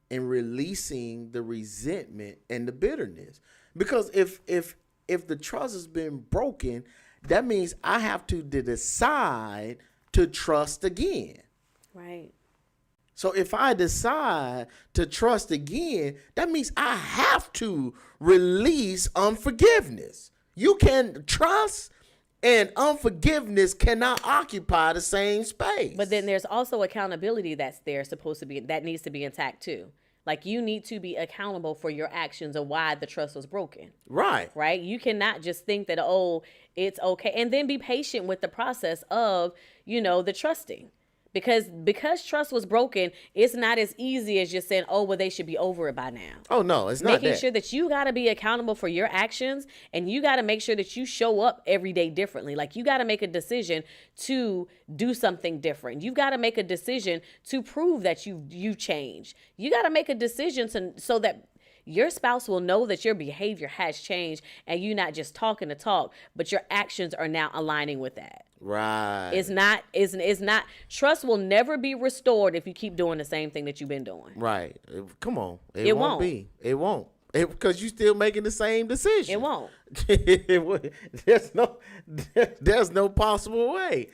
and releasing the resentment and the bitterness. Because if the trust has been broken, that means I have to decide to trust again. Right. So if I decide to trust again, that means I have to release unforgiveness. You can trust and unforgiveness cannot occupy the same space. But then there's also accountability that's there supposed to be, that needs to be intact too. Like you need to be accountable for your actions of why the trust was broken. Right. Right? You cannot just think that, oh, it's okay. And then be patient with the process of, the trusting. Because trust was broken, it's not as easy as just saying, oh, well, they should be over it by now. Oh, no, it's not Making that. sure that you got to be accountable for your actions, and you got to make sure that you show up every day differently. Like you got to make a decision to do something different. You've got to make a decision to prove that you changed. You got to make a decision so that your spouse will know that your behavior has changed and you're not just talking to talk, but your actions are now aligning with that. Right. It's not trust will never be restored if you keep doing the same thing that you've been doing. Right. Come on. It won't be. It won't. Because you're still making the same decision. It won't. There's no possible way.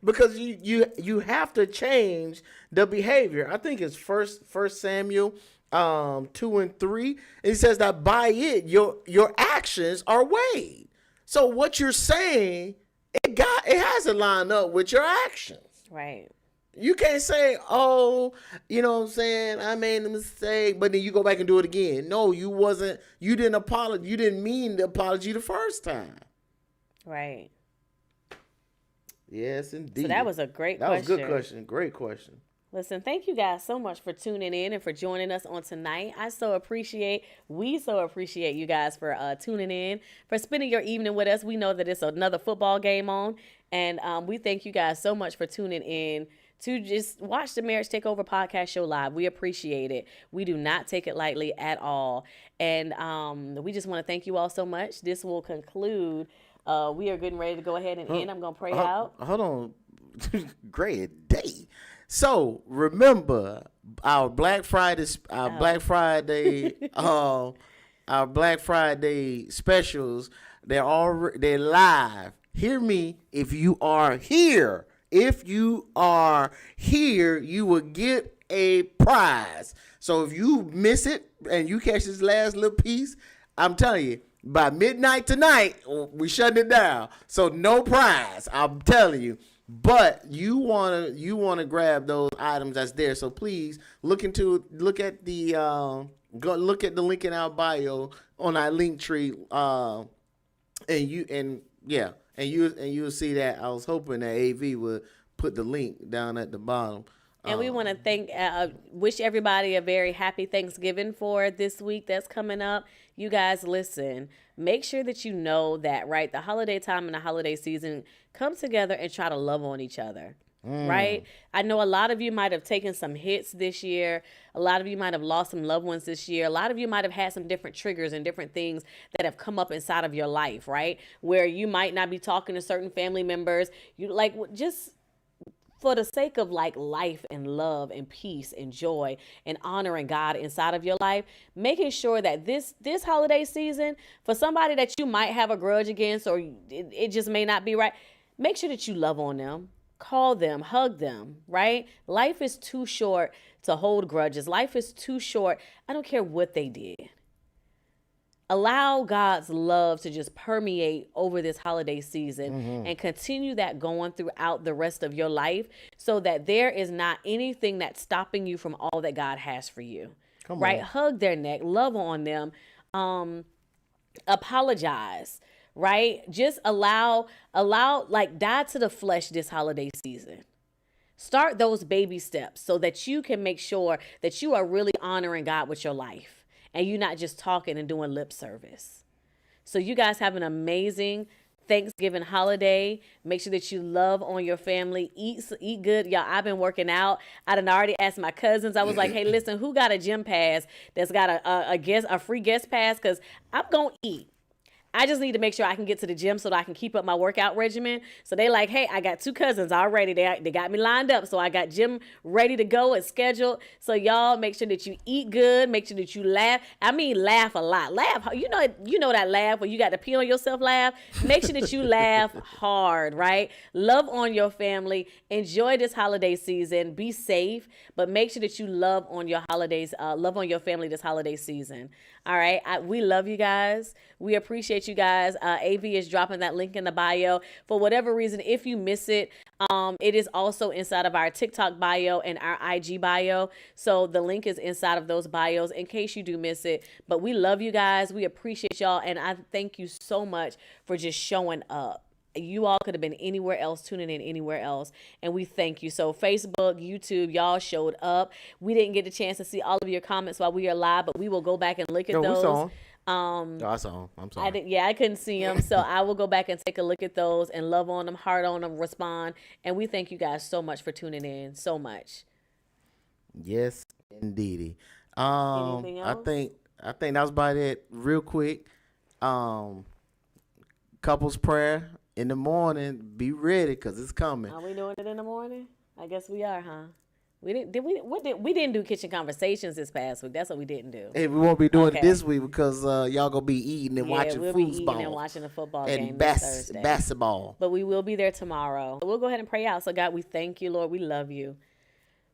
Because you have to change the behavior. I think it's first Samuel 2 and 3. It says that by it your actions are weighed. So what you're saying, it has to line up with your actions. Right. You can't say, oh, you know what I'm saying, I made a mistake, but then you go back and do it again. No, you didn't apologize. You didn't mean the apology the first time. Right. Yes, indeed. So that was a great question. That was a good question. Great question. Listen, thank you guys so much for tuning in and for joining us on tonight. We so appreciate you guys for tuning in, for spending your evening with us. We know that it's another football game on, and we thank you guys so much for tuning in to just watch the Marriage Takeover podcast show live. We appreciate it. We do not take it lightly at all. And we just want to thank you all so much. This will conclude. We are getting ready to go ahead and end. I'm going to pray out. Hold on. Great day. So remember our Black Friday specials. They're live. Hear me. If you are here, you will get a prize. So if you miss it and you catch this last little piece, I'm telling you, by midnight tonight, we shutting it down. So no prize. I'm telling you. But you wanna grab those items that's there. So please look at the link in our bio on our link tree. And you'll see that. I was hoping that AV would put the link down at the bottom. And we want to wish everybody a very happy Thanksgiving for this week that's coming up. You guys, listen, make sure that you know that, right, the holiday time and the holiday season, come together and try to love on each other, right? I know a lot of you might have taken some hits this year. A lot of you might have lost some loved ones this year. A lot of you might have had some different triggers and different things that have come up inside of your life, right? Where you might not be talking to certain family members. Just for the sake of life and love and peace and joy and honoring God inside of your life, making sure that this holiday season, for somebody that you might have a grudge against or it just may not be right, make sure that you love on them, call them, hug them, right? Life is too short to hold grudges. Life is too short. I don't care what they did. Allow God's love to just permeate over this holiday season and continue that going throughout the rest of your life so that there is not anything that's stopping you from all that God has for you. Right? Hug their neck, love on them, apologize, right? Just allow, die to the flesh this holiday season. Start those baby steps so that you can make sure that you are really honoring God with your life. And you're not just talking and doing lip service. So you guys have an amazing Thanksgiving holiday. Make sure that you love on your family. Eat good. Y'all, I've been working out. I done already asked my cousins. I was like, hey, listen, who got a gym pass that's got a free guest pass? Because I'm going to eat. I just need to make sure I can get to the gym so that I can keep up my workout regimen. So they like, hey, I got 2 cousins already. They got me lined up. So I got gym ready to go and scheduled. So y'all make sure that you eat good. Make sure that you laugh. I mean, laugh a lot. Laugh. You know that laugh where you got to pee on yourself laugh. Make sure that you laugh hard, right? Love on your family. Enjoy this holiday season. Be safe, but make sure that you love on your holidays, love on your family this holiday season. All right. We love you guys. We appreciate you guys. AV is dropping that link in the bio. For whatever reason, if you miss it, it is also inside of our TikTok bio and our IG bio. So the link is inside of those bios in case you do miss it. But we love you guys. We appreciate y'all. And I thank you so much for just showing up. You all could have been anywhere else, tuning in anywhere else, and we thank you. So Facebook, YouTube, y'all showed up. We didn't get the chance to see all of your comments while we are live, but we will go back and look at those. We saw 'em. I saw 'em. I'm sorry. I couldn't see them, so I will go back and take a look at those and love on them, heart on them, respond. And we thank you guys so much for tuning in, so much. Yes, indeedy. Anything else? I think that was about it. Real quick, couples prayer. In the morning, be ready because it's coming. Are we doing it in the morning? I guess we are, huh? We didn't do kitchen conversations this past week. That's what we didn't do. Hey, we won't be doing it this week because y'all gonna be eating and watching we'll foosball. Be eating and watching the football game this Thursday. Basketball. But we will be there tomorrow. We'll go ahead and pray out. So God, we thank you, Lord. We love you.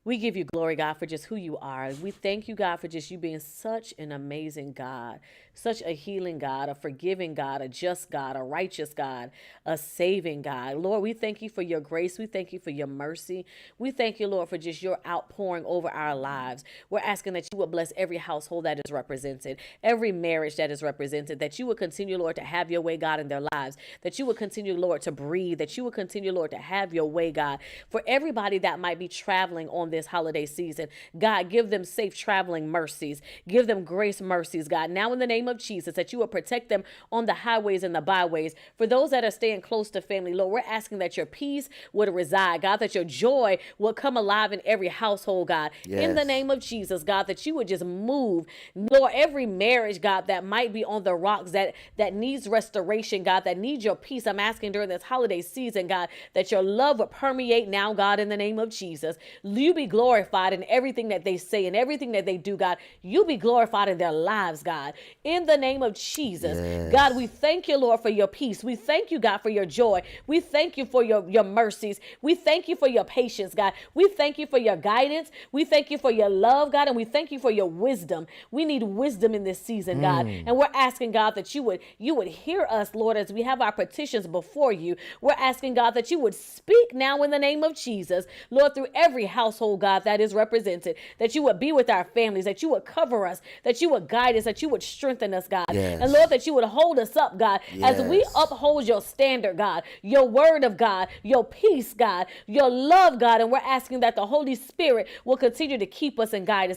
We give you glory, God, for just who you are. We thank you, God, for just you being such an amazing God, such a healing God, a forgiving God, a just God, a righteous God, a saving God. Lord, we thank you for your grace. We thank you for your mercy. We thank you, Lord, for just your outpouring over our lives. We're asking that you would bless every household that is represented, every marriage that is represented, that you would continue, Lord, to have your way, God, in their lives, that you would continue, Lord, to breathe, that you would continue, Lord, to have your way, God, for everybody that might be traveling on this holiday season. God, give them safe traveling mercies. Give them grace mercies, God. Now in the name of Jesus, that you will protect them on the highways and the byways. For those that are staying close to family, Lord, we're asking that your peace would reside, God, that your joy will come alive in every household, God. Yes. In the name of Jesus, God, that you would just move, Lord, every marriage, God, that might be on the rocks, that needs restoration, God, that needs your peace. I'm asking during this holiday season, God, that your love would permeate now, God, in the name of Jesus. You be glorified in everything that they say and everything that they do, God. You be glorified in their lives, God. In the name of Jesus. Yes. God, we thank you, Lord, for your peace. We thank you, God, for your joy. We thank you for your mercies. We thank you for your patience, God. We thank you for your guidance. We thank you for your love, God, and we thank you for your wisdom. We need wisdom in this season, God. And we're asking, God, that you would hear us, Lord, as we have our petitions before you. We're asking, God, that you would speak now in the name of Jesus, Lord, through every household, God, that is represented, that you would be with our families, that you would cover us, that you would guide us, that you would strengthen us, God. Yes. And Lord, that you would hold us up, God, as we uphold your standard, God, your word of God, your peace, God, your love, God. And we're asking that the Holy Spirit will continue to keep us and guide us.